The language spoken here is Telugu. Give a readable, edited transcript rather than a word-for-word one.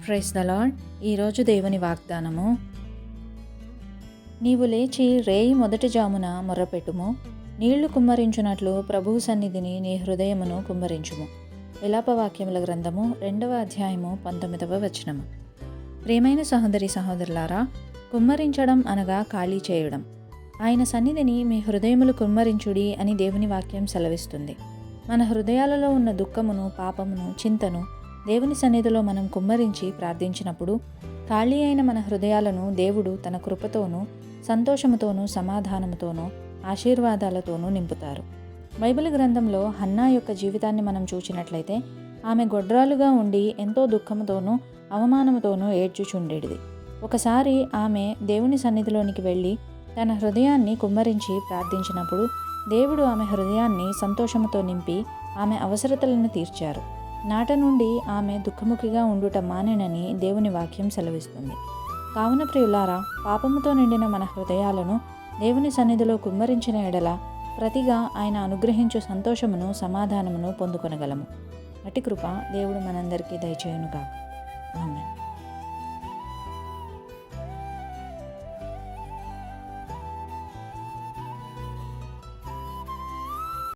Praise the lord. ఈరోజు దేవుని వాగ్దానము. నీవు లేచి రేయి మొదటి జామున మొర్రపెట్టుము, నీళ్లు కుమ్మరించునట్లు ప్రభువు సన్నిధిని నీ హృదయమును కుమ్మరించుము. విలాపవాక్యముల గ్రంథము 2వ అధ్యాయము 19వ వచనము. ప్రియమైన సహోదరి సహోదరులారా, కుమ్మరించడం అనగా ఖాళీ చేయడం. ఆయన సన్నిధిని మీ హృదయములు కుమ్మరించుడి అని దేవుని వాక్యం సెలవిస్తుంది. మన హృదయాలలో ఉన్న దుఃఖమును, పాపమును, చింతను దేవుని సన్నిధిలో మనం కుమ్మరించి ప్రార్థించినప్పుడు ఖాళీ అయిన మన హృదయాలను దేవుడు తన కృపతోనూ, సంతోషముతోనూ, సమాధానముతోనూ, ఆశీర్వాదాలతోనూ నింపుతారు. బైబిల్ గ్రంథంలో హన్నా యొక్క జీవితాన్ని మనం చూచినట్లయితే ఆమె గొడ్రాలుగా ఉండి ఎంతో దుఃఖముతోనూ అవమానముతోనూ ఏడ్చుచుండేది. ఒకసారి ఆమె దేవుని సన్నిధిలోనికి వెళ్ళి తన హృదయాన్ని కుమ్మరించి ప్రార్థించినప్పుడు దేవుడు ఆమె హృదయాన్ని సంతోషముతో నింపి ఆమె అవసరతలను తీర్చారు. నాట నుండి ఆమె దుఃఖముఖిగా ఉండుట మానెనని దేవుని వాక్యం సెలవిస్తుంది. కావున ప్రియులారా, పాపముతో నిండిన మన హృదయాలను దేవుని సన్నిధిలో కుమ్మరించిన ఎడల ప్రతిగా ఆయన అనుగ్రహించు సంతోషమును, సమాధానమును పొందుకొనగలము. అట్టి కృప దేవుడు మనందరికీ దయచేయునుగాక. ఆమేన్.